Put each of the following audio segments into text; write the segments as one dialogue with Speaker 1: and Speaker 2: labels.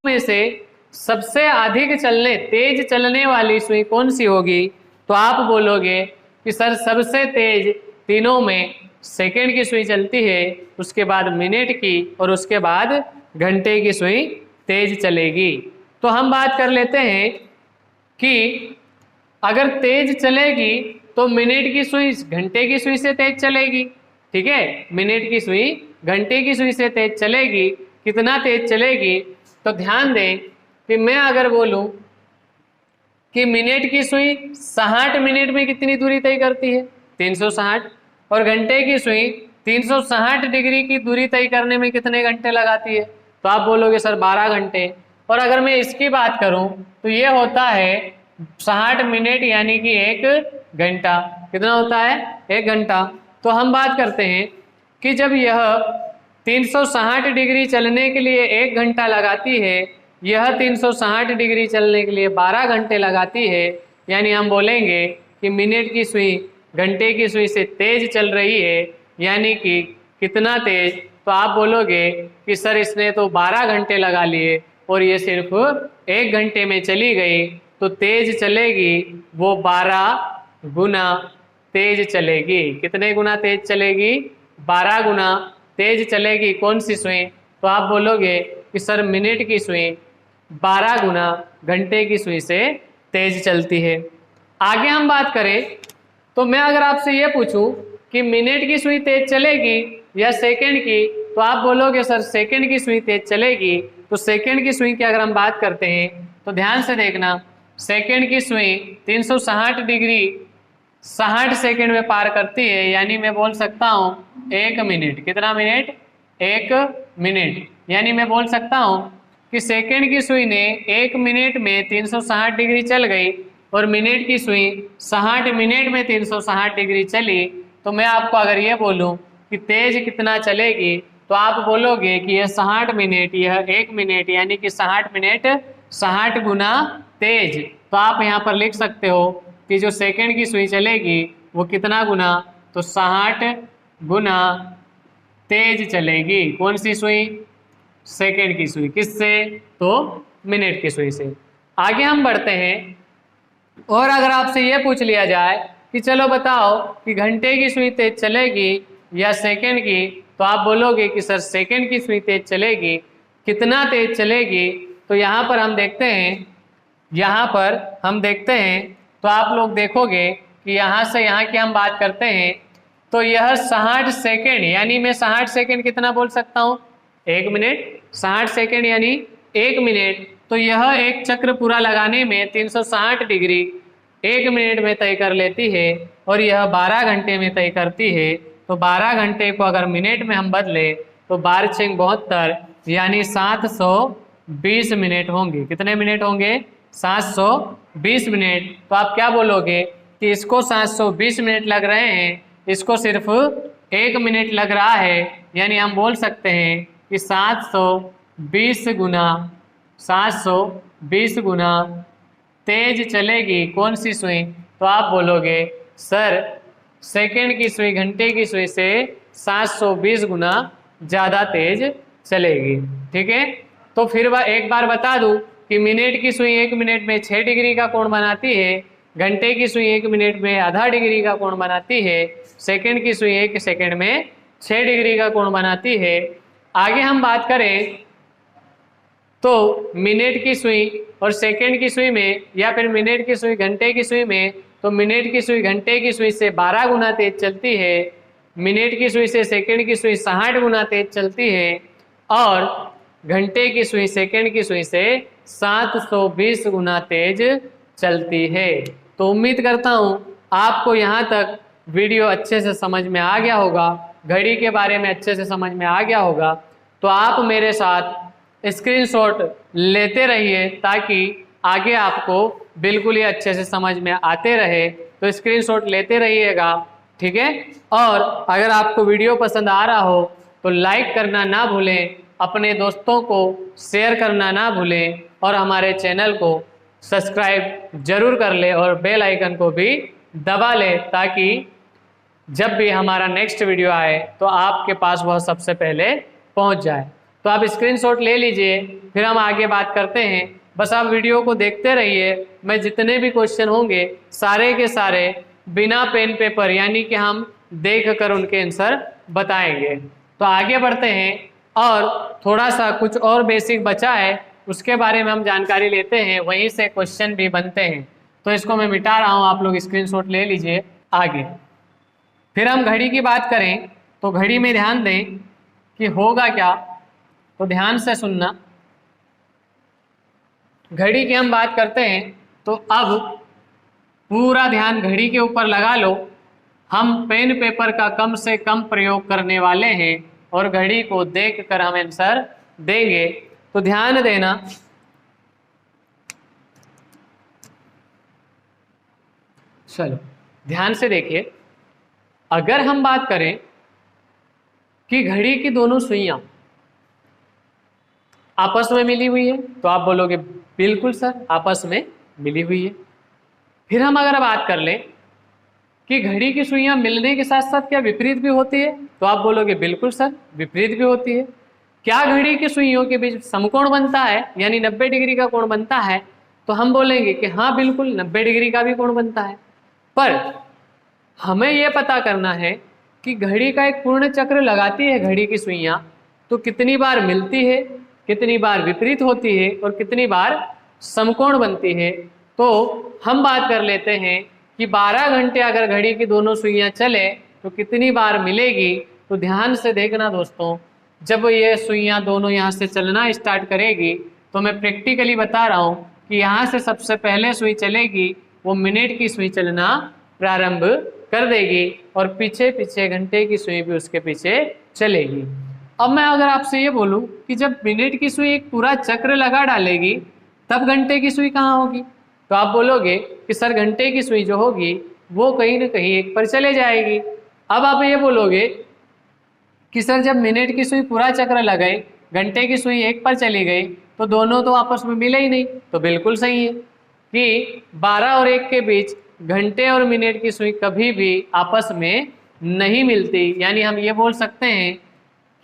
Speaker 1: में से सबसे अधिक तेज चलने वाली सुई कौन सी होगी? तो आप बोलोगे कि सर सबसे तेज तीनों में सेकंड की सुई चलती है, उसके बाद मिनट की और उसके बाद घंटे की सुई तेज चलेगी। तो हम बात कर लेते हैं कि अगर तेज चलेगी तो मिनट की सुई घंटे की सुई से तेज चलेगी। ठीक है, मिनट की सुई घंटे की सुई से तेज चलेगी। कितना तेज चलेगी? तो ध्यान दें कि मैं अगर बोलूं कि मिनट की सुई 60 मिनट में कितनी दूरी तय करती है? 360। और घंटे की सुई 360 डिग्री की दूरी तय करने में कितने घंटे लगाती है? तो आप बोलोगे सर 12 घंटे। और अगर मैं इसकी बात करूं तो ये होता है 60 मिनट यानी कि 1 घंटा। कितना होता है? 1 घंटा। तो हम बात करते हैं कि जब यह 360 डिग्री चलने के लिए 1 घंटा लगाती है, यह 360 डिग्री चलने के लिए 12 घंटे लगाती है, यानी हम बोलेंगे कि मिनट की सुई घंटे की सुई से तेज चल रही है। यानी कि कितना तेज? तो आप बोलोगे कि सर इसने तो 12 घंटे लगा लिए और ये सिर्फ 1 घंटे में चली गई। तो तेज चलेगी वो 12 गुना तेज चलेगी। कितने गुना तेज चलेगी? 12 गुना तेज चलेगी। कौन सी सुई? तो आप बोलोगे कि सर मिनट की सुई 12 गुना घंटे की सुई से तेज चलती है। आगे हम बात करें तो मैं अगर आपसे ये पूछूं कि मिनट की सुई तेज चलेगी या सेकंड की, तो आप बोलोगे सर सेकंड की सुई तेज चलेगी। तो सेकंड की सुई की अगर हम बात करते हैं तो ध्यान से देखना, सेकंड की सुई 360 डिग्री 60 सेकंड में पार करती है। यानी मैं बोल सकता हूं 1 मिनट। कितना मिनट? 1 मिनट। यानी मैं बोल सकता हूं कि सेकंड की सुई ने 1 मिनट में 360 डिग्री चल गई और मिनट की सुई 60 मिनट में 360 डिग्री चली। तो मैं आपको अगर ये बोलूं कि तेज कितना चलेगी, तो आप बोलोगे कि यह 60 मिनट, यह 1 मिनट, यानी कि 60 मिनट 60 गुना तेज। तो आप यहाँ पर लिख सकते हो कि जो सेकंड की सुई चलेगी वो कितना गुना? तो 60 गुना तेज चलेगी। कौन सी सुई? सेकंड की सुई। किससे? तो मिनट की सुई से। आगे हम बढ़ते हैं और अगर आपसे ये पूछ लिया जाए कि चलो बताओ कि घंटे की सुई तेज चलेगी या सेकंड की, तो आप बोलोगे कि सर सेकंड की सुई तेज चलेगी। कितना तेज चलेगी? तो यहाँ पर हम देखते हैं, तो आप लोग देखोगे कि यहाँ से यहाँ की हम बात करते हैं तो यह 60 सेकेंड, यानी मैं 60 सेकेंड कितना बोल सकता हूँ? 1 मिनट। 60 सेकेंड यानी 1 मिनट। तो यह एक चक्र पूरा लगाने में 360 डिग्री 1 मिनट में तय कर लेती है और यह 12 घंटे में तय करती है। तो 12 घंटे को अगर मिनट में हम बदले तो 12×6 = 72 यानी 720 मिनट होंगे। कितने मिनट होंगे? 720 मिनट। तो आप क्या बोलोगे कि इसको 720 मिनट लग रहे हैं, इसको सिर्फ 1 मिनट लग रहा है। यानी हम बोल सकते हैं कि 720 गुना तेज चलेगी कौन सी सुई? तो आप बोलोगे सर सेकंड की सुई घंटे की सुई से 720 गुना ज़्यादा तेज चलेगी। ठीक है, तो फिर एक बार बता दूं कि मिनट की सुई 1 मिनट में 6 डिग्री का कोण बनाती है, घंटे की सुई 1 मिनट में आधा डिग्री का कोण बनाती है, सेकंड की सुई 1 सेकंड में 6 डिग्री का कोण बनाती है। आगे हम बात करें तो मिनट की सुई और सेकंड की सुई में, या फिर मिनट की सुई घंटे की सुई में, तो मिनट की सुई घंटे की सुई से 12 गुना तेज चलती है, मिनट की सुई से सेकंड की सुई 60 गुना तेज चलती है और घंटे की सुई सेकंड की सुई से 720 गुना तेज चलती है। तो उम्मीद करता हूँ आपको यहाँ तक वीडियो अच्छे से समझ में आ गया होगा, घड़ी के बारे में अच्छे से समझ में आ गया होगा। तो आप मेरे साथ स्क्रीनशॉट लेते रहिए ताकि आगे आपको बिल्कुल ही अच्छे से समझ में आते रहे। तो स्क्रीनशॉट लेते रहिएगा, ठीक है। और अगर आपको वीडियो पसंद आ रहा हो तो लाइक करना ना भूलें, अपने दोस्तों को शेयर करना ना भूलें और हमारे चैनल को सब्सक्राइब जरूर कर ले और बेल आइकन को भी दबा ले ताकि जब भी हमारा नेक्स्ट वीडियो आए तो आपके पास वह सबसे पहले पहुंच जाए। तो आप स्क्रीनशॉट ले लीजिए, फिर हम आगे बात करते हैं। बस आप वीडियो को देखते रहिए, मैं जितने भी क्वेश्चन होंगे सारे के सारे बिना पेन पेपर यानी कि हम देख कर उनके आंसर बताएंगे। तो आगे बढ़ते हैं और थोड़ा सा कुछ और बेसिक बचा है उसके बारे में हम जानकारी लेते हैं, वहीं से क्वेश्चन भी बनते हैं। तो इसको मैं मिटा रहा हूँ, आप लोग स्क्रीनशॉट ले लीजिए। आगे फिर हम घड़ी की बात करें तो घड़ी में ध्यान दें कि होगा क्या, तो ध्यान से सुनना। घड़ी की हम बात करते हैं तो अब पूरा ध्यान घड़ी के ऊपर लगा लो। हम पेन पेपर का कम से कम प्रयोग करने वाले हैं और घड़ी को देखकर हम आंसर देंगे। तो ध्यान देना, चलो ध्यान से देखिए। अगर हम बात करें कि घड़ी की दोनों सुइयां आपस में मिली हुई है, तो आप बोलोगे बिल्कुल सर आपस में मिली हुई है। फिर हम अगर बात कर लें कि घड़ी की सुइयां मिलने के साथ साथ क्या विपरीत भी होती है, तो आप बोलोगे बिल्कुल सर विपरीत भी होती है। क्या घड़ी की सुइयों के बीच समकोण बनता है यानी 90 डिग्री का कोण बनता है, तो हम बोलेंगे कि हाँ बिल्कुल 90 डिग्री का भी कोण बनता है। पर हमें यह पता करना है कि घड़ी का एक पूर्ण चक्र लगाती है घड़ी की सुइयां, तो कितनी बार मिलती है, कितनी बार विपरीत होती है और कितनी बार समकोण बनती है। तो हम बात कर लेते हैं कि 12 घंटे अगर घड़ी की दोनों सुइयां चले तो कितनी बार मिलेगी। तो ध्यान से देखना दोस्तों, जब ये सुइयां दोनों यहाँ से चलना स्टार्ट करेगी तो मैं प्रैक्टिकली बता रहा हूँ कि यहाँ से सबसे पहले सुई चलेगी, वो मिनट की सुई चलना प्रारंभ कर देगी और पीछे पीछे घंटे की सुई भी उसके पीछे चलेगी। अब मैं अगर आपसे ये बोलूं कि जब मिनट की सुई एक पूरा चक्र लगा डालेगी तब घंटे की सुई कहाँ होगी, तो आप बोलोगे कि सर घंटे की सुई जो होगी वो कहीं ना कहीं एक पर चले जाएगी। अब आप ये बोलोगे कि सर जब मिनट की सुई पूरा चक्र लगाई, घंटे की सुई एक पर चली गई, तो दोनों तो आपस में मिले ही नहीं। तो बिल्कुल सही है कि 12 और 1 के बीच घंटे और मिनट की सुई कभी भी आपस में नहीं मिलती। यानी हम ये बोल सकते हैं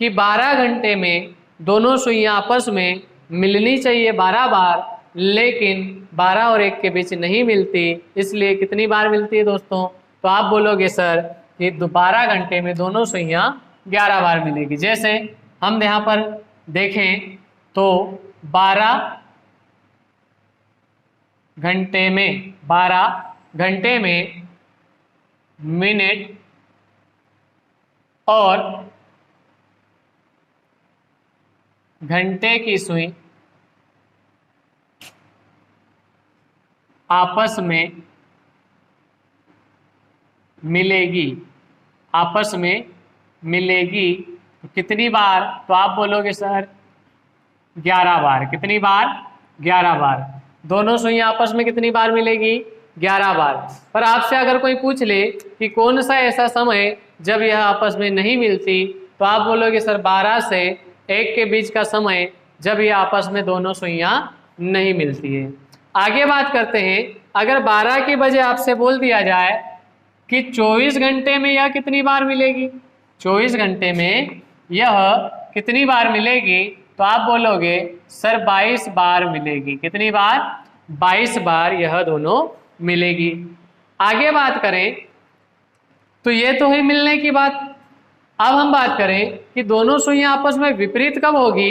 Speaker 1: कि 12 घंटे में दोनों सुइयां आपस में मिलनी चाहिए 12 बार, लेकिन 12 और 1 के बीच नहीं मिलती। इसलिए कितनी बार मिलती है दोस्तों, तो आप बोलोगे सर कि 12 घंटे में दोनों सुइयां 11 बार मिलेगी। जैसे हम यहाँ पर देखें तो 12 घंटे में, 12 घंटे में मिनट और घंटे की सुई आपस में मिलेगी, आपस में मिलेगी कितनी बार, तो आप बोलोगे सर 11 बार। कितनी बार? 11 बार। दोनों सुइयां आपस में कितनी बार मिलेगी? 11 बार। पर आपसे अगर कोई पूछ ले कि कौन सा ऐसा समय जब यह आपस में नहीं मिलती, तो आप बोलोगे सर 12 से 1 के बीच का समय जब यह आपस में दोनों सुइयां नहीं मिलती है। आगे बात करते हैं, अगर 12 की बजाय आपसे बोल दिया जाए कि 24 घंटे में यह कितनी बार मिलेगी, 24 घंटे में यह कितनी बार मिलेगी, तो आप बोलोगे सर 22 बार मिलेगी। कितनी बार? 22 बार यह दोनों मिलेगी। आगे बात करें तो ये तो हुई मिलने की बात। अब हम बात करें कि दोनों सुइयां आपस में विपरीत कब होगी,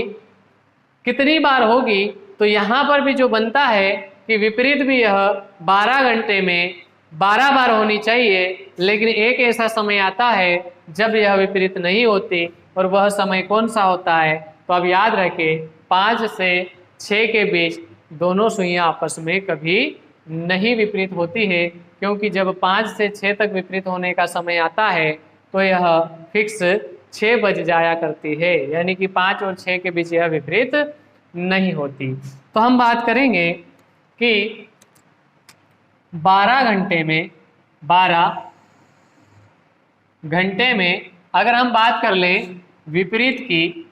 Speaker 1: कितनी बार होगी, तो यहाँ पर भी जो बनता है कि विपरीत भी यह 12 घंटे में 12 बार होनी चाहिए, लेकिन एक ऐसा समय आता है जब यह विपरीत नहीं होती, और वह समय कौन सा होता है, तो अब याद रखें 5 से 6 के बीच दोनों सुइयां आपस में कभी नहीं विपरीत होती है, क्योंकि जब 5 से 6 तक विपरीत होने का समय आता है तो यह फिक्स 6 बज जाया करती है, यानी कि 5 और 6 के बीच यह विपरीत नहीं होती। तो हम बात करेंगे कि 12 घंटे में, 12 घंटे में अगर हम बात कर लें विपरीत की,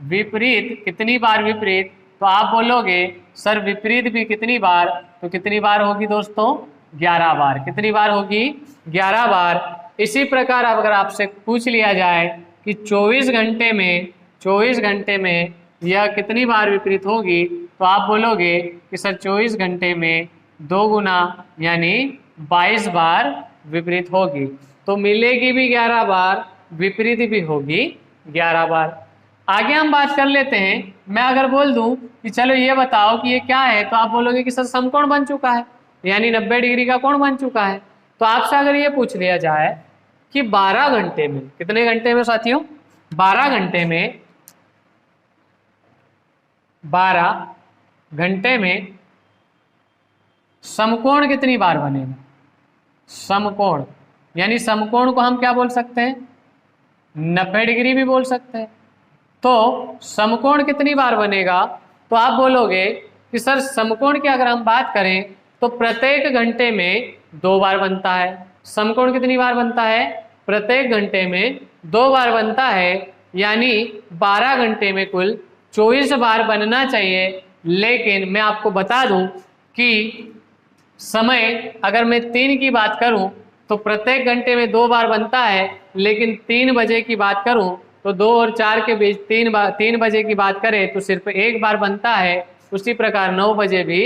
Speaker 1: विपरीत कितनी बार विपरीत, तो आप बोलोगे सर विपरीत भी कितनी बार, तो कितनी बार होगी दोस्तों? 11 बार। कितनी बार होगी? 11 बार। इसी प्रकार अगर आपसे पूछ लिया जाए कि 24 घंटे में, 24 घंटे में यह कितनी बार विपरीत होगी, तो आप बोलोगे कि सर 24 घंटे में 2 गुना यानी 22 बार विपरीत होगी। तो मिलेगी भी 11 बार, विपरीत भी होगी 11 बार। आगे हम बात कर लेते हैं। मैं अगर बोल दूं कि चलो ये बताओ कि ये क्या है, तो आप बोलोगे कि सर समकोण बन चुका है, यानी 90 डिग्री का कोण बन चुका है। तो आपसे अगर ये पूछ लिया जाए कि 12 घंटे में, कितने घंटे में साथियों, 12 घंटे में, 12 घंटे में समकोण कितनी बार बनेगा, समकोण यानी समकोण को हम क्या बोल सकते हैं, 90 डिग्री भी बोल सकते हैं। तो समकोण कितनी बार बनेगा, तो आप बोलोगे कि सर समकोण की अगर हम बात करें तो प्रत्येक घंटे में 2 बार बनता है। समकोण कितनी बार बनता है, प्रत्येक घंटे में 2 बार बनता है, यानी 12 घंटे में कुल 24 बार बनना चाहिए। लेकिन मैं आपको बता दूं कि समय अगर मैं 3 की बात करूं तो प्रत्येक घंटे में 2 बार बनता है, लेकिन 3 बजे की बात करूं तो 2 और 4 के बीच 3 बजे की बात करें तो सिर्फ 1 बार बनता है। उसी प्रकार 9 बजे भी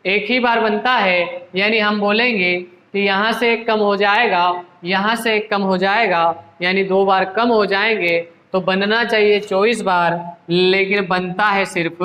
Speaker 1: 1 ही बार बनता है, यानी हम बोलेंगे कि यहाँ से 1 कम हो जाएगा, यहाँ से 1 कम हो जाएगा, यानी 2 बार कम हो जाएंगे। तो बनना चाहिए 24 बार, लेकिन बनता है सिर्फ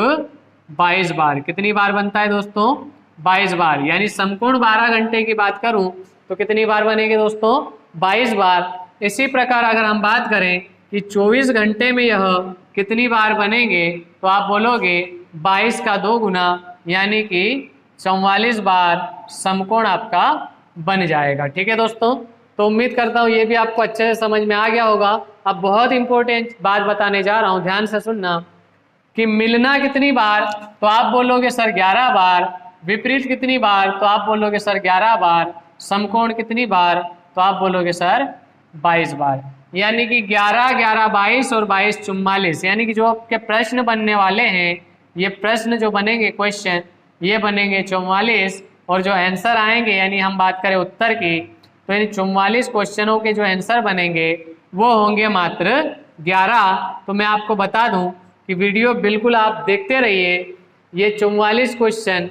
Speaker 1: 22 बार। कितनी बार बनता है दोस्तों, 22 बार। यानी समकोण 12 घंटे की बात करूं तो कितनी बार बनेंगे दोस्तों, 22 बार। इसी प्रकार अगर हम बात करें कि 24 घंटे में यह कितनी बार बनेंगे, तो आप बोलोगे 22 का 2 गुना यानी कि 44 बार समकोण आपका बन जाएगा। ठीक है दोस्तों, तो उम्मीद करता हूँ ये भी आपको अच्छे से समझ में आ गया होगा। अब बहुत इंपॉर्टेंट बात बताने जा रहा हूँ, ध्यान से सुनना कि मिलना कितनी बार, तो आप बोलोगे सर 11 बार। विपरीत कितनी बार, तो आप बोलोगे सर 11 बार। समकोण कितनी बार, तो आप बोलोगे सर 22 बार। यानी कि 11, 11, 22 और 22, 44। यानी कि जो आपके प्रश्न बनने वाले हैं, ये प्रश्न जो बनेंगे क्वेश्चन, ये बनेंगे 44, और जो आंसर आएंगे यानी हम बात करें उत्तर की, तो यानी 44 क्वेश्चनों के जो आंसर बनेंगे वो होंगे मात्र 11। तो मैं आपको बता दूं कि वीडियो बिल्कुल आप देखते रहिए। ये 44 क्वेश्चन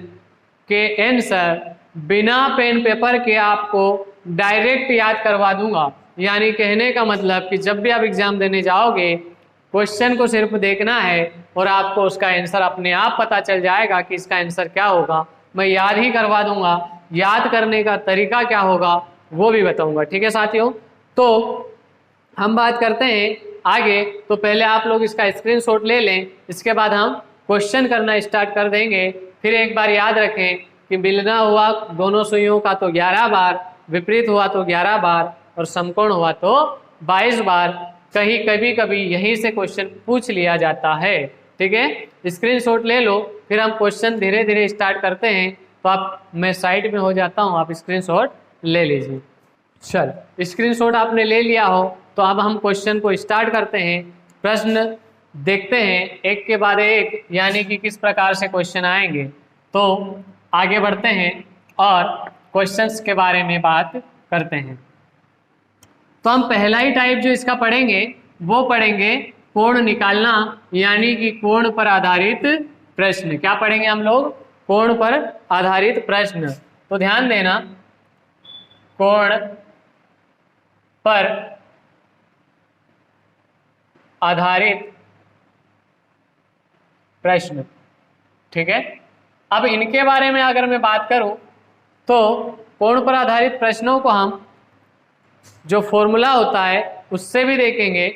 Speaker 1: के आंसर बिना पेन पेपर के आपको डायरेक्ट याद करवा दूंगा। यानी कहने का मतलब कि जब भी आप एग्जाम देने जाओगे, क्वेश्चन को सिर्फ देखना है और आपको उसका आंसर अपने आप पता चल जाएगा कि इसका आंसर क्या होगा। मैं याद ही करवा दूंगा, याद करने का तरीका क्या होगा वो भी बताऊंगा। ठीक है साथियों, तो हम बात करते हैं आगे। तो पहले आप लोग इसका स्क्रीनशॉट ले लें, इसके बाद हम क्वेश्चन करना स्टार्ट कर देंगे। फिर एक बार याद रखें कि मिलना हुआ दोनों सुइयों का तो 11 बार, विपरीत हुआ तो 11 बार, और समकोण हुआ तो 22 बार। कहीं कभी कभी यहीं से क्वेश्चन पूछ लिया जाता है। ठीक है, स्क्रीनशॉट ले लो, फिर हम क्वेश्चन धीरे धीरे स्टार्ट करते हैं। तो आप, मैं साइड में हो जाता हूँ, आप स्क्रीनशॉट ले लीजिए। चल, स्क्रीनशॉट आपने ले लिया हो तो अब हम क्वेश्चन को स्टार्ट करते हैं। प्रश्न देखते हैं एक के बाद एक, यानी कि किस प्रकार से क्वेश्चन आएंगे। तो आगे बढ़ते हैं और क्वेश्चंस के बारे में बात करते हैं। तो हम पहला ही टाइप जो इसका पढ़ेंगे वो पढ़ेंगे कोण निकालना, यानी कि कोण पर आधारित प्रश्न। क्या पढ़ेंगे हम लोग, कोण पर आधारित प्रश्न। तो ध्यान देना, कोण पर आधारित प्रश्न। ठीक है, अब इनके बारे में अगर मैं बात करूं तो कोण पर आधारित प्रश्नों को हम जो फॉर्मूला होता है उससे भी देखेंगे,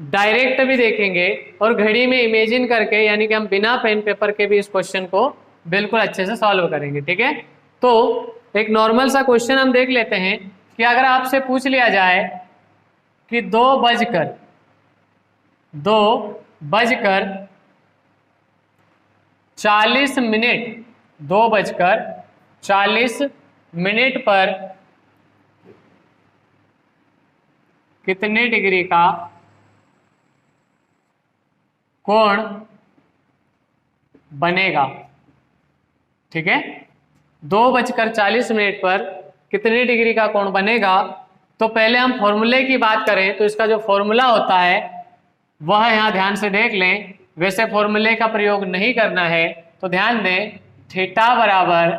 Speaker 1: डायरेक्ट भी देखेंगे, और घड़ी में इमेजिन करके, यानी कि हम बिना पेन पेपर के भी इस क्वेश्चन को बिल्कुल अच्छे से सॉल्व करेंगे। ठीक है, तो एक नॉर्मल सा क्वेश्चन हम देख लेते हैं कि अगर आपसे पूछ लिया जाए कि 2:40 मिनट, 2:40 मिनट पर कितने डिग्री का कोण बनेगा। ठीक है, 2:40 मिनट पर कितने डिग्री का कोण बनेगा। तो पहले हम फॉर्मूले की बात करें तो इसका जो फॉर्मूला होता है वह यहाँ ध्यान से देख लें, वैसे फॉर्मूले का प्रयोग नहीं करना है। तो ध्यान दें, थीटा बराबर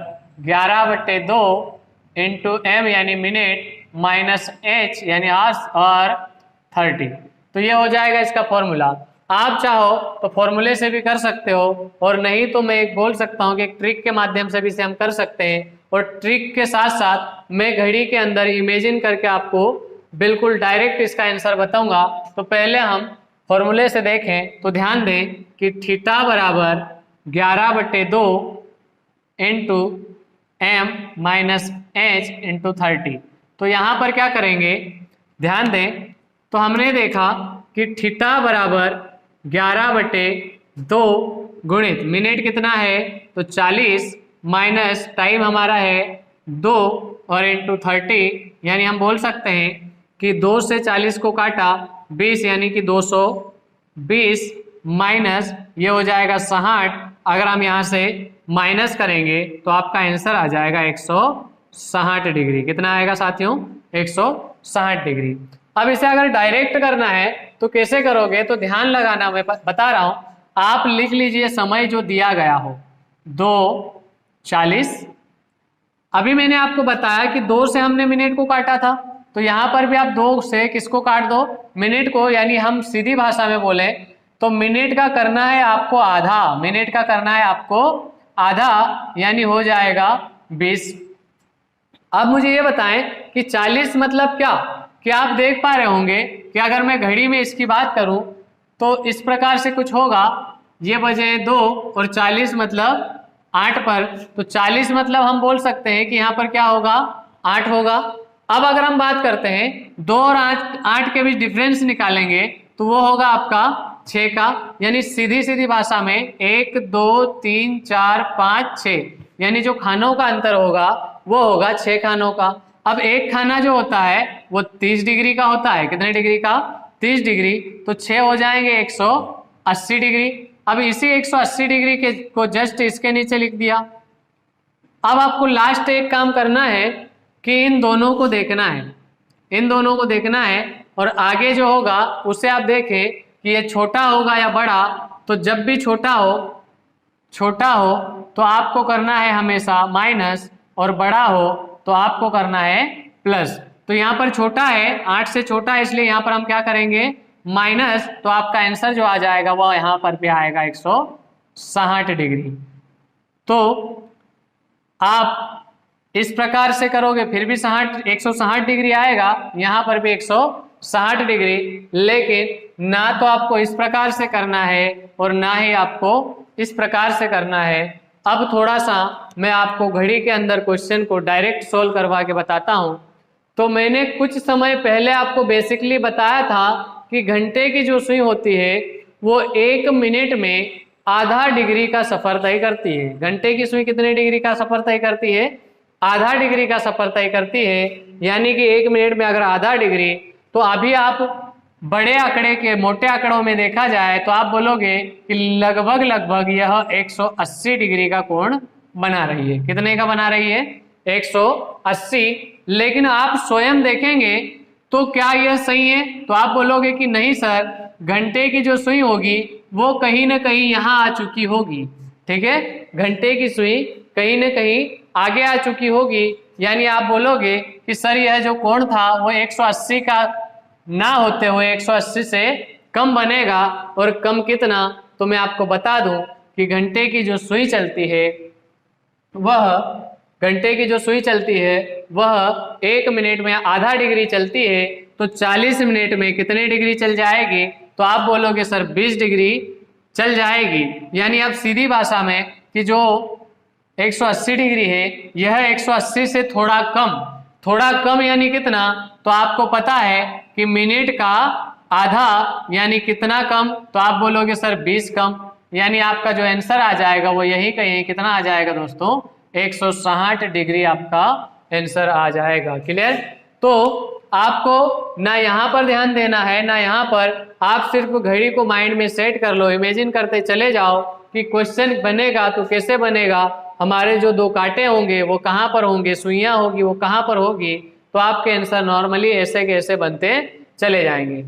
Speaker 1: 11/2 इंटू एम यानी मिनट माइनस एच यानी आवर्स और 30। तो ये हो जाएगा इसका फॉर्मूला। आप चाहो तो फॉर्मूले से भी कर सकते हो, और नहीं तो मैं एक बोल सकता हूँ कि एक ट्रिक के माध्यम से भी इसे हम कर सकते हैं। और ट्रिक के साथ साथ मैं घड़ी के अंदर इमेजिन करके आपको बिल्कुल डायरेक्ट इसका आंसर बताऊंगा। तो पहले हम फॉर्मूले से देखें तो ध्यान दें कि थीटा बराबर 11/2 into m minus h into 30। तो यहाँ पर क्या करेंगे, ध्यान दें, तो हमने देखा कि थीटा बराबर 11/2 गुणित मिनट कितना है तो 40 माइनस टाइम हमारा है 2 और इंटू 30, यानी हम बोल सकते हैं कि 2 से 40 को काटा 20 यानी कि 220 माइनस ये हो जाएगा 60। अगर हम यहाँ से माइनस करेंगे तो आपका आंसर आ जाएगा 160 डिग्री। कितना आएगा साथियों, 160 डिग्री। अब इसे अगर डायरेक्ट करना है तो कैसे करोगे, तो ध्यान लगाना, मैं बता रहा हूं, आप लिख लीजिए समय जो दिया गया हो 2:40। अभी मैंने आपको बताया कि 2 से हमने मिनट को काटा था, तो यहां पर भी आप 2 से किसको काट दो, मिनट को। यानी हम सीधी भाषा में बोले तो मिनट का करना है आपको आधा, मिनट का करना है आपको आधा, यानी हो जाएगा 20। अब मुझे ये बताएं कि 40 मतलब क्या आप देख पा रहे होंगे कि अगर मैं घड़ी में इसकी बात करूं तो इस प्रकार से कुछ होगा, ये बजे 2 और 40 मतलब 8 पर, तो 40 मतलब हम बोल सकते हैं कि यहाँ पर क्या होगा, 8 होगा। अब अगर हम बात करते हैं 2 और 8 के बीच डिफरेंस निकालेंगे तो वो होगा आपका 6 का, यानी सीधी सीधी भाषा में 1 2 3 4 5 6, यानी जो खानों का अंतर होगा वो होगा 6 खानों का। अब एक खाना जो होता है वो 30 डिग्री का होता है, कितने डिग्री का, 30 डिग्री, तो 6 हो जाएंगे 180 डिग्री। अब इसी 180 डिग्री के को जस्ट इसके नीचे लिख दिया। अब आपको लास्ट एक काम करना है कि इन दोनों को देखना है, इन दोनों को देखना है, और आगे जो होगा उसे आप देखें कि ये छोटा होगा या बड़ा। तो जब भी छोटा हो तो आपको करना है हमेशा माइनस, और बड़ा हो तो आपको करना है प्लस। तो यहाँ पर छोटा है, 8 से छोटा है, इसलिए यहाँ पर हम क्या करेंगे माइनस, तो आपका आंसर जो आ जाएगा वो यहाँ पर भी आएगा 160 डिग्री। तो आप इस प्रकार से करोगे फिर भी 160 डिग्री आएगा, यहाँ पर भी 160 डिग्री, लेकिन ना तो आपको इस प्रकार से करना है और ना ही आपको इस प्रकार से करना है। अब थोड़ा सा मैं आपको घड़ी के अंदर क्वेश्चन को डायरेक्ट सोल्व करवा के बताता हूं। तो मैंने कुछ समय पहले आपको बेसिकली बताया था कि घंटे की जो सुई होती है वो 1 मिनट में आधा डिग्री का सफर तय करती है। घंटे की सुई कितने डिग्री का सफर तय करती है, आधा डिग्री का सफर तय करती है, यानी कि 1 मिनट में अगर आधा डिग्री, तो अभी आप बड़े आंकड़े के मोटे आंकड़ों में देखा जाए तो आप बोलोगे कि लगभग यह 180 डिग्री का कोण बना रही है। कितने का बना रही है, 180। लेकिन आप स्वयं देखेंगे तो क्या यह सही है, तो आप बोलोगे कि नहीं सर, घंटे की जो सुई होगी वो कहीं ना कहीं यहाँ आ चुकी होगी। ठीक है, घंटे की सुई कहीं ना कहीं आगे आ चुकी होगी, यानी आप बोलोगे कि सर यह जो कोण था वो 180 का ना होते हुए 180 से कम बनेगा। और कम कितना, तो मैं आपको बता दूं कि घंटे की जो सुई चलती है वह 1 मिनट में आधा डिग्री चलती है, तो 40 मिनट में कितने डिग्री चल जाएगी, तो आप बोलोगे सर 20 डिग्री चल जाएगी। यानी अब सीधी भाषा में कि जो 180 डिग्री है यह 180 से थोड़ा कम यानी कितना, तो आपको पता है कि मिनट का आधा यानी कितना कम, तो आप बोलोगे सर 20 कम, यानी आपका जो आंसर आ जाएगा वो यही कहीं कितना आ जाएगा दोस्तों, 160 डिग्री आपका आंसर आ जाएगा। क्लियर। तो आपको ना यहाँ पर ध्यान देना है ना यहाँ पर, आप सिर्फ घड़ी को माइंड में सेट कर लो, इमेजिन करते चले जाओ कि क्वेश्चन बनेगा तो कैसे बनेगा, हमारे जो 2 कांटे होंगे वो कहाँ पर होंगे, सुइयां होगी वो कहाँ पर होगी, तो आपके आंसर नॉर्मली ऐसे के ऐसे बनते चले जाएंगे।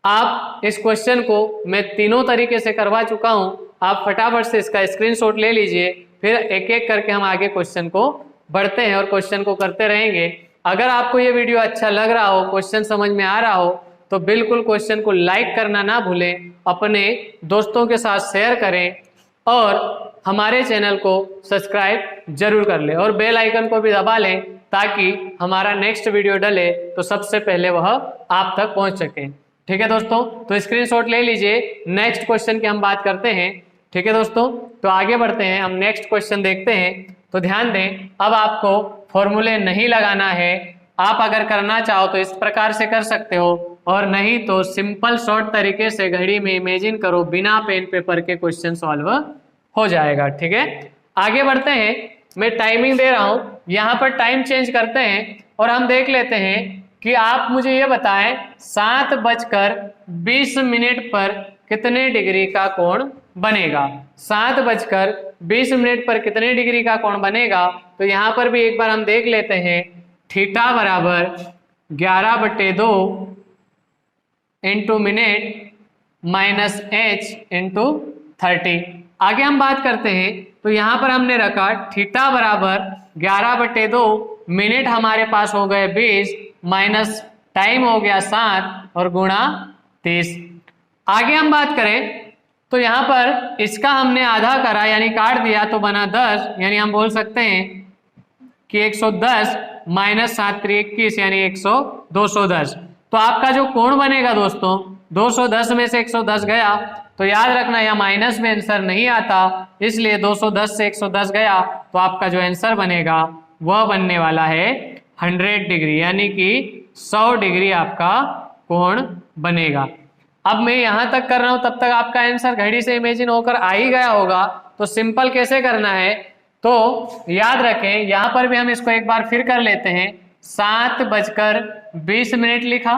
Speaker 1: आप इस क्वेश्चन को मैं तीनों तरीके से करवा चुका हूं, आप फटाफट से इसका स्क्रीनशॉट ले लीजिए, फिर एक एक करके हम आगे क्वेश्चन को बढ़ते हैं और क्वेश्चन को करते रहेंगे। अगर आपको ये वीडियो अच्छा लग रहा हो, क्वेश्चन समझ में आ रहा हो, तो बिल्कुल क्वेश्चन को लाइक करना ना भूलें, अपने दोस्तों के साथ शेयर करें और हमारे चैनल को सब्सक्राइब जरूर कर लें और बेल आइकन को भी दबा लें ताकि हमारा नेक्स्ट वीडियो डले तो सबसे पहले वह आप तक पहुंच सके। ठीक है दोस्तों, तो स्क्रीनशॉट ले लीजिए, नेक्स्ट क्वेश्चन की हम बात करते हैं। ठीक है दोस्तों, तो आगे बढ़ते हैं, हम नेक्स्ट क्वेश्चन देखते हैं। तो ध्यान दें, अब आपको फॉर्मूले नहीं लगाना है, आप अगर करना चाहो तो इस प्रकार से कर सकते हो और नहीं तो सिंपल शॉर्ट तरीके से घड़ी में इमेजिन करो, बिना पेन पेपर के क्वेश्चन सॉल्व हो जाएगा। ठीक है, आगे बढ़ते हैं, मैं टाइमिंग दे रहा हूं, यहाँ पर टाइम चेंज करते हैं और हम देख लेते हैं कि आप मुझे ये बताएं 7:20 पर कितने डिग्री का कोण बनेगा। 7:20 पर कितने डिग्री का कोण बनेगा, तो यहाँ पर भी एक बार हम देख लेते हैं, थीटा बराबर 11/2 into minute minus h into 30। आगे हम बात करते हैं, तो यहाँ पर हमने रखा थीटा बराबर 11/2, मिनट हमारे पास हो गए 20 माइनस टाइम हो गया 7 और गुणा 30। आगे हम बात करें तो यहाँ पर इसका हमने आधा करा यानी काट दिया तो बना 10, यानी हम बोल सकते हैं कि 110 माइनस 7 × 21 यानी 210। तो आपका जो कोण बनेगा दोस्तों, 210 में से 110 गया तो याद रखना यहाँ माइनस में आंसर नहीं आता, इसलिए 210 से 110 गया तो आपका जो आंसर बनेगा वह बनने वाला है 100 डिग्री, यानी कि 100 डिग्री आपका कोण बनेगा। अब मैं यहाँ तक कर रहा हूँ, तब तक आपका आंसर घड़ी से इमेजिन होकर आ ही गया होगा। तो सिंपल कैसे करना है, तो याद रखें, यहाँ पर भी हम इसको एक बार फिर कर लेते हैं। 7:20 लिखा,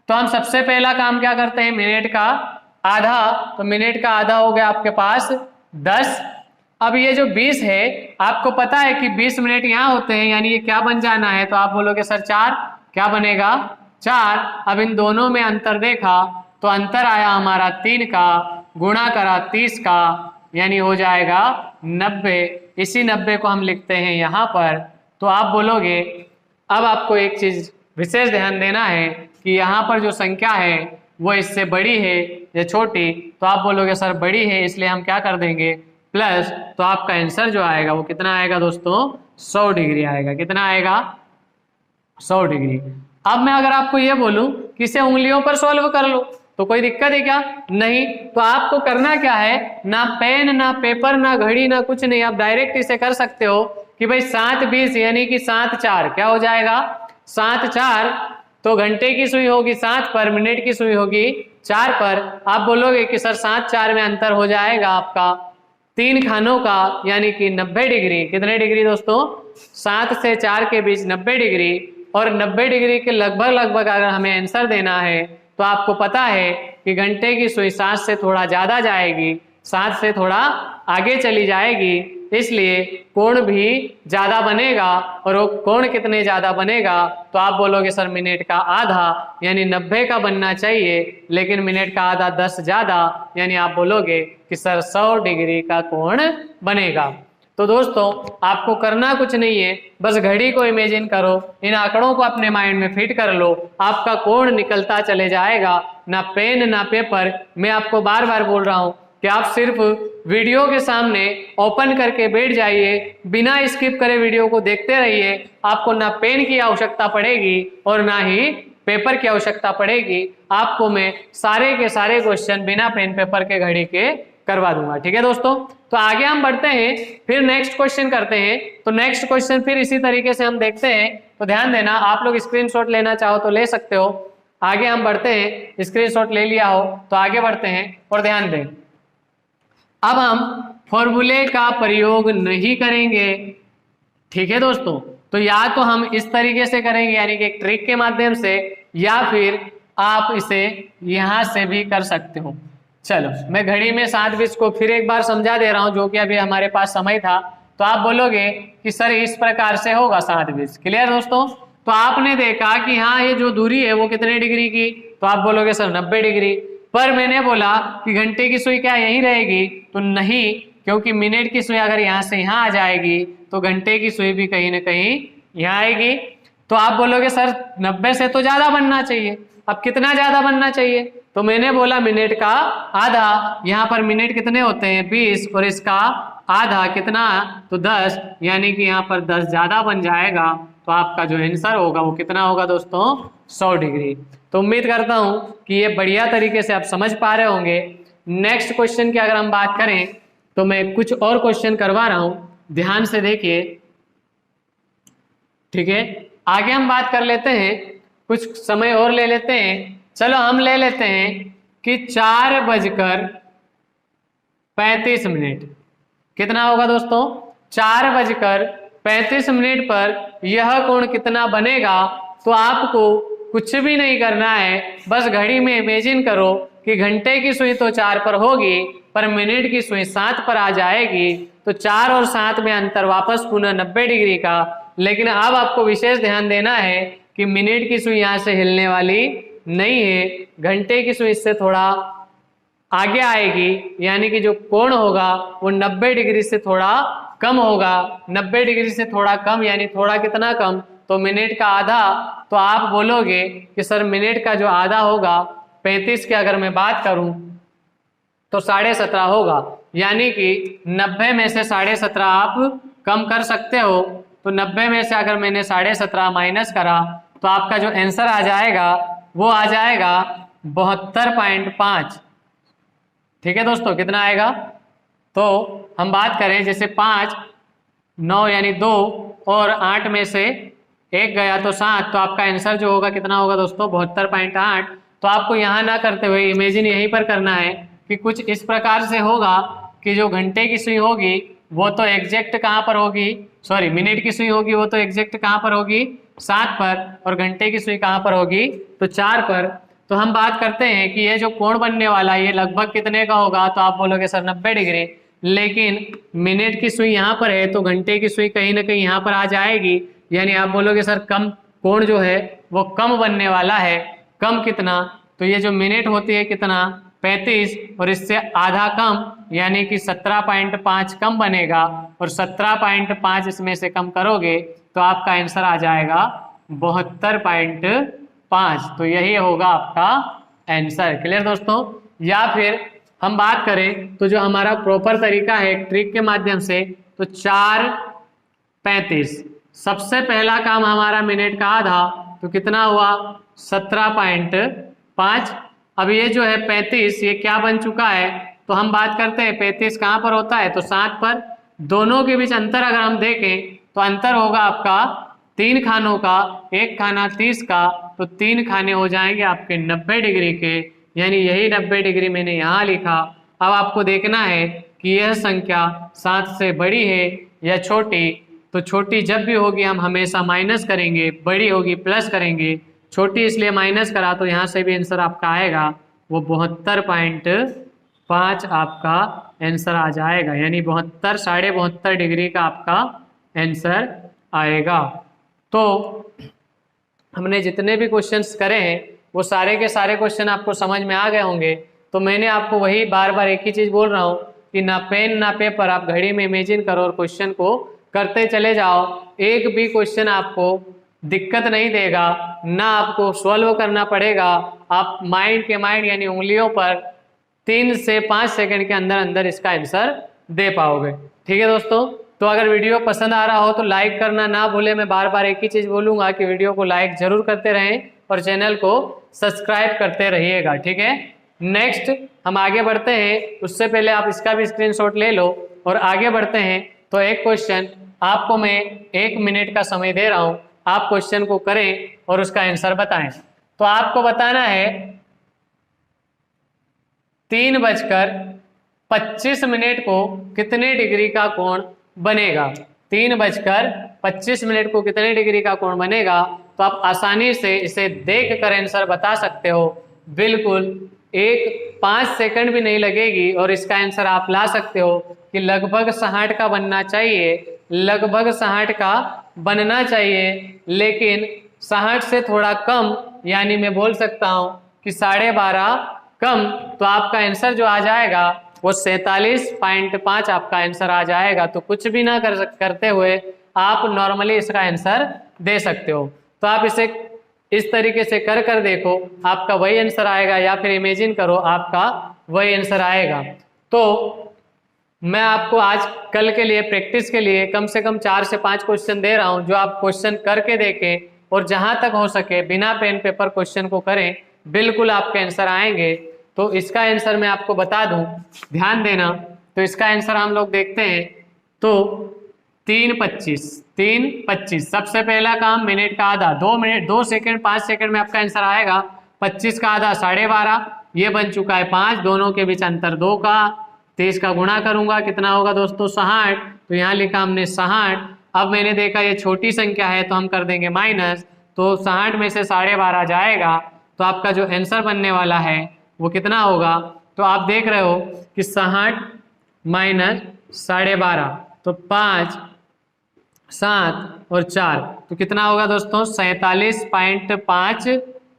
Speaker 1: तो हम सबसे पहला काम क्या करते हैं, मिनट का आधा, तो मिनट का आधा हो गया आपके पास 10। अब ये जो 20 है, आपको पता है कि 20 मिनट यहाँ होते हैं, यानी ये क्या बन जाना है, तो आप बोलोगे सर 4, क्या बनेगा 4। अब इन दोनों में अंतर देखा तो अंतर आया हमारा 3 का, गुणा करा 30 का, यानी हो जाएगा 90। इसी 90 को हम लिखते हैं यहाँ पर। तो आप बोलोगे, अब आपको एक चीज विशेष ध्यान देना है कि यहाँ पर जो संख्या है वो इससे बड़ी है या छोटी, तो आप बोलोगे सर बड़ी है, इसलिए हम क्या कर देंगे प्लस, तो आपका आंसर जो आएगा वो कितना आएगा दोस्तों, 100 डिग्री आएगा। कितना आएगा, 100 डिग्री। अब मैं अगर आपको ये बोलूं कि इसे उंगलियों पर सॉल्व कर लो, तो कोई दिक्कत है क्या, नहीं। तो आपको करना क्या है, ना पेन ना पेपर ना घड़ी ना कुछ नहीं, आप डायरेक्ट इसे कर सकते हो कि भाई 7:20 यानी कि 7×4 क्या हो जाएगा, 7×4 तो घंटे की सुई होगी 7 पर, मिनट की सुई होगी 4 पर। आप बोलोगे कि सर 7×4 में अंतर हो जाएगा आपका 3 खानों का, यानी कि 90 डिग्री। कितने डिग्री दोस्तों, 7 से 4 के बीच 90 डिग्री। और 90 डिग्री के लगभग अगर हमें आंसर देना है तो आपको पता है कि घंटे की सुई 7 से थोड़ा ज्यादा जाएगी, 7 से थोड़ा आगे चली जाएगी, इसलिए कोण भी ज्यादा बनेगा। और वो कोण कितने ज्यादा बनेगा, तो आप बोलोगे सर मिनट का आधा, यानी 90 का बनना चाहिए, लेकिन मिनट का आधा 10 ज्यादा, यानी आप बोलोगे कि सर 100 डिग्री का कोण बनेगा। तो दोस्तों आपको करना कुछ नहीं है, बस घड़ी को इमेजिन करो, इन आंकड़ों को अपने माइंड में फिट कर लो, आपका कोण निकलता चले जाएगा। ना पेन ना पेपर, मैं आपको बार बार बोल रहा हूं कि आप सिर्फ वीडियो के सामने ओपन करके बैठ जाइए, बिना स्किप करे वीडियो को देखते रहिए। आपको ना पेन की आवश्यकता पड़ेगी और ना ही पेपर की आवश्यकता पड़ेगी, आपको मैं सारे के सारे क्वेश्चन बिना पेन पेपर के घड़ी के करवा दूंगा। ठीक है दोस्तों, तो आगे हम बढ़ते हैं, फिर नेक्स्ट क्वेश्चन करते हैं। तो नेक्स्ट क्वेश्चन फिर इसी तरीके से हम देखते हैं, तो ध्यान देना, आप लोग स्क्रीनशॉट लेना चाहो तो ले सकते हो। आगे हम बढ़ते हैं, स्क्रीनशॉट ले लिया हो तो आगे बढ़ते हैं और ध्यान दें, अब हम फॉर्मूले का प्रयोग नहीं करेंगे। ठीक है दोस्तों, तो या तो हम इस तरीके से करेंगे यानी कि एक ट्रिक के माध्यम से, या फिर आप इसे यहां से भी कर सकते हो। चलो मैं घड़ी में 7:20 को फिर एक बार समझा दे रहा हूं, जो कि अभी हमारे पास समय था। तो आप बोलोगे कि सर इस प्रकार से होगा 7:20, क्लियर दोस्तों। तो आपने देखा कि हाँ ये जो दूरी है वो कितने डिग्री की, तो आप बोलोगे सर 90 डिग्री। पर मैंने बोला कि घंटे की सुई क्या यहीं रहेगी, तो नहीं, क्योंकि मिनट की सुई अगर यहाँ से यहाँ आ जाएगी तो घंटे की सुई भी कहीं ना कहीं यहाँ आएगी। तो आप बोलोगे सर 90 से तो ज्यादा बनना चाहिए। अब कितना ज्यादा बनना चाहिए, तो मैंने बोला मिनट का आधा। यहाँ पर मिनट कितने होते हैं 20, और इसका आधा कितना, तो 10, यानी कि यहाँ पर 10 ज्यादा बन जाएगा। तो आपका जो आंसर होगा वो कितना होगा दोस्तों, 100 डिग्री। तो उम्मीद करता हूं कि ये बढ़िया तरीके से आप समझ पा रहे होंगे। नेक्स्ट क्वेश्चन की अगर हम बात करें तो मैं कुछ और क्वेश्चन करवा रहा हूं, ध्यान से देखिए, ठीक है। आगे हम बात कर लेते हैं, कुछ समय और ले लेते हैं। चलो हम ले लेते हैं कि 4:35 कितना होगा दोस्तों, 4:35 पर यह कोण कितना बनेगा। तो आपको कुछ भी नहीं करना है, बस घड़ी में इमेजिन करो कि घंटे की सुई तो 4 पर होगी, पर मिनट की सुई 7 पर आ जाएगी। तो 4 और 7 में अंतर वापस पुनः 90 डिग्री का। लेकिन अब आपको विशेष ध्यान देना है कि मिनट की सुई यहाँ से हिलने वाली नहीं है, घंटे की सुई इससे थोड़ा आगे आएगी, यानी कि जो कोण होगा वो 90 डिग्री से थोड़ा कम होगा। 90 डिग्री से थोड़ा कम यानी थोड़ा कितना कम, तो मिनट का आधा। तो आप बोलोगे कि सर मिनट का जो आधा होगा 35 की अगर मैं बात करूं तो 17.5 होगा, यानी कि 90 में से 17.5 आप कम कर सकते हो। तो 90 में से अगर मैंने 17.5 माइनस करा तो आपका जो आंसर आ जाएगा वो आ जाएगा 72.5। ठीक है दोस्तों, कितना आएगा, तो हम बात करें जैसे 5, 9 यानी 2 और 8 में से 1 गया तो 7, तो आपका आंसर जो होगा कितना होगा दोस्तों, 72.8। तो आपको यहाँ ना करते हुए इमेजिन यहीं पर करना है कि कुछ इस प्रकार से होगा कि जो घंटे की सुई होगी वो तो एग्जैक्ट कहाँ पर होगी, सॉरी मिनट की सुई होगी वो तो एग्जैक्ट कहाँ पर होगी, 7 पर, और घंटे की सुई कहाँ पर होगी, तो 4 पर। तो हम बात करते हैं कि ये जो कोण बनने वाला है ये लगभग कितने का होगा, तो आप बोलोगे सर 90 डिग्री। लेकिन मिनट की सुई यहाँ पर है तो घंटे की सुई कहीं ना कहीं यहाँ पर आ जाएगी, यानी आप बोलोगे सर कम कोण जो है वो कम बनने वाला है। कम कितना, तो ये जो मिनट होती है कितना 35, और इससे आधा कम यानी कि 17.5 कम बनेगा, और 17.5 इसमें से कम करोगे तो आपका आंसर आ जाएगा 72.5। तो यही होगा आपका आंसर। क्लियर दोस्तों। या फिर हम बात करें तो जो हमारा प्रॉपर तरीका है ट्रिक के माध्यम से, तो 4:35 सबसे पहला काम हमारा मिनट का आधा, तो कितना हुआ 17.5। अब ये जो है 35 ये क्या बन चुका है, तो हम बात करते हैं 35 कहाँ पर होता है, तो 7 पर। दोनों के बीच अंतर अगर हम देखें तो अंतर होगा आपका 3 खानों का, 1 खाना 30 का, तो 3 खाने हो जाएंगे आपके 90 डिग्री के, यानी यही 90 डिग्री मैंने यहाँ लिखा। अब आपको देखना है कि यह संख्या 7 से बड़ी है या छोटी, तो छोटी जब भी होगी हम हमेशा माइनस करेंगे, बड़ी होगी प्लस करेंगे। छोटी इसलिए माइनस करा तो यहाँ से भी आंसर आपका आएगा वो 72.5 आपका आंसर आ जाएगा, यानी 72 72.5 डिग्री का आपका आंसर आएगा। तो हमने जितने भी क्वेश्चंस करे हैं वो सारे के सारे क्वेश्चन आपको समझ में आ गए होंगे। तो मैंने आपको वही बार बार एक ही चीज़ बोल रहा हूँ कि ना पेन ना पेपर, आप घड़ी में इमेजिन करो और क्वेश्चन को करते चले जाओ। एक भी क्वेश्चन आपको दिक्कत नहीं देगा, ना आपको सॉल्व करना पड़ेगा। आप माइंड के माइंड यानी उंगलियों पर 3 से 5 सेकंड के अंदर अंदर इसका आंसर दे पाओगे। ठीक है दोस्तों। तो अगर वीडियो पसंद आ रहा हो तो लाइक करना ना भूले। मैं बार बार एक ही चीज़ बोलूँगा कि वीडियो को लाइक जरूर करते रहें और चैनल को सब्सक्राइब करते रहिएगा। ठीक है। नेक्स्ट हम आगे बढ़ते हैं, उससे पहले आप इसका भी स्क्रीनशॉट ले लो और आगे बढ़ते हैं। तो एक क्वेश्चन आपको मैं 1 मिनट का समय दे रहा हूँ, आप क्वेश्चन को करें और उसका आंसर बताएं। तो आपको बताना है 3:25 को कितने डिग्री का कोण बनेगा। 3:25 को कितने डिग्री का कोण बनेगा, तो आप आसानी से इसे देख कर आंसर बता सकते हो। बिल्कुल 5 सेकंड भी नहीं लगेगी और इसका आंसर आप ला सकते हो कि लगभग 60 का बनना चाहिए, लगभग 60 का बनना चाहिए। लेकिन 60 से थोड़ा कम, यानी मैं बोल सकता हूं कि 12.5 कम, तो आपका आंसर जो आ जाएगा वो 47.5 आपका आंसर आ जाएगा। तो कुछ भी ना करते हुए आप नॉर्मली इसका आंसर दे सकते हो। तो आप इसे इस तरीके से कर देखो, आपका वही आंसर आएगा, या फिर इमेजिन करो आपका वही आंसर आएगा। तो मैं आपको आज कल के लिए प्रैक्टिस के लिए कम से कम 4 से 5 क्वेश्चन दे रहा हूं, जो आप क्वेश्चन करके देखें और जहां तक हो सके बिना पेन पेपर क्वेश्चन को करें, बिल्कुल आपके आंसर आएंगे। तो इसका आंसर मैं आपको बता दूं, ध्यान देना। तो इसका आंसर हम लोग देखते हैं, तो 3:25 सबसे पहला काम मिनट का आधा, 2 मिनट 2 सेकंड 5 सेकंड में आपका आंसर आएगा। 25 का आधा 12.5, ये बन चुका है 5, दोनों के बीच अंतर 2 का। 23 का गुणा करूंगा, कितना होगा दोस्तों 60, तो यहाँ लिखा हमने 60। अब मैंने देखा ये छोटी संख्या है तो हम कर देंगे माइनस, तो 60 में से 12.5 जाएगा, तो आपका जो आंसर बनने वाला है वो कितना होगा। तो आप देख रहे हो कि 60 माइनस 12.5, तो 5, 7 और 4, तो कितना होगा दोस्तों 47.5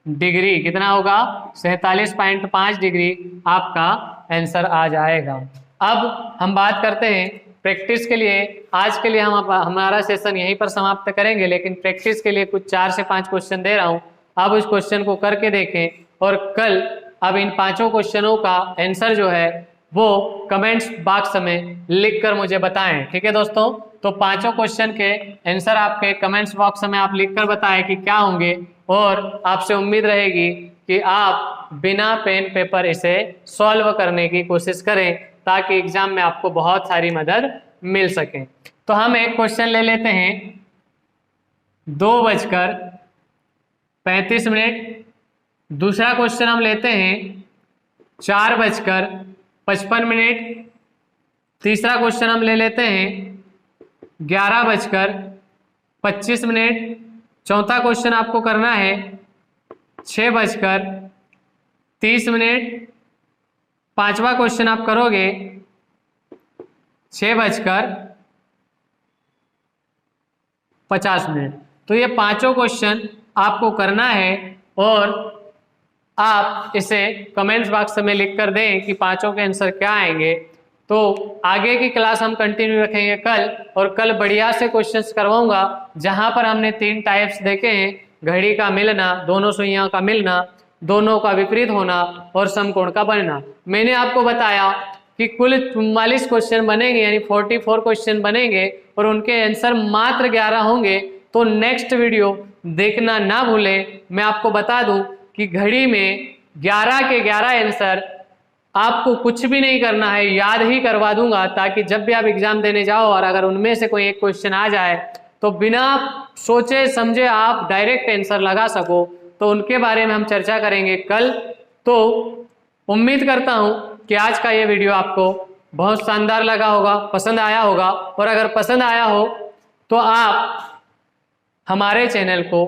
Speaker 1: डिग्री। कितना होगा 47.5 डिग्री आपका आंसर आ जाएगा। अब हम बात करते हैं प्रैक्टिस के लिए। आज के लिए हम हमारा सेशन यहीं पर समाप्त करेंगे, लेकिन प्रैक्टिस के लिए कुछ 4 से 5 क्वेश्चन दे रहा हूं, अब उस क्वेश्चन को करके देखें और कल अब इन 5 क्वेश्चनों का आंसर जो है वो कमेंट्स बॉक्स में लिखकर मुझे बताएं। ठीक है दोस्तों, तो 5 क्वेश्चन के आंसर आपके कमेंट्स बॉक्स में आप लिखकर बताएं कि क्या होंगे, और आपसे उम्मीद रहेगी कि आप बिना पेन पेपर इसे सॉल्व करने की कोशिश करें, ताकि एग्जाम में आपको बहुत सारी मदद मिल सके। तो हम एक क्वेश्चन ले लेते हैं, 2:35। दूसरा क्वेश्चन हम लेते हैं 4:55। तीसरा क्वेश्चन हम ले लेते हैं 11:25। चौथा क्वेश्चन आपको करना है 6:30। पांचवा क्वेश्चन आप करोगे 6:50। तो ये 5 क्वेश्चन आपको करना है, और आप इसे कमेंट्स बॉक्स में लिख कर दें कि 5 के आंसर क्या आएंगे। तो आगे की क्लास हम कंटिन्यू रखेंगे कल, और कल बढ़िया से क्वेश्चंस करवाऊंगा, जहां पर हमने 3 टाइप्स देखे हैं, घड़ी का मिलना, दोनों सुइयों का मिलना, दोनों का विपरीत होना और समकोण का बनना। मैंने आपको बताया कि कुल 44 क्वेश्चन बनेंगे, यानी 44 क्वेश्चन बनेंगे, और उनके आंसर मात्र 11 होंगे। तो नेक्स्ट वीडियो देखना ना भूलें। मैं आपको बता दूं कि घड़ी में 11 के 11 आंसर आपको कुछ भी नहीं करना है, याद ही करवा दूंगा, ताकि जब भी आप एग्जाम देने जाओ और अगर उनमें से कोई एक क्वेश्चन आ जाए तो बिना सोचे समझे आप डायरेक्ट आंसर लगा सको। तो उनके बारे में हम चर्चा करेंगे कल। तो उम्मीद करता हूं कि आज का ये वीडियो आपको बहुत शानदार लगा होगा, पसंद आया होगा, और अगर पसंद आया हो तो आप हमारे चैनल को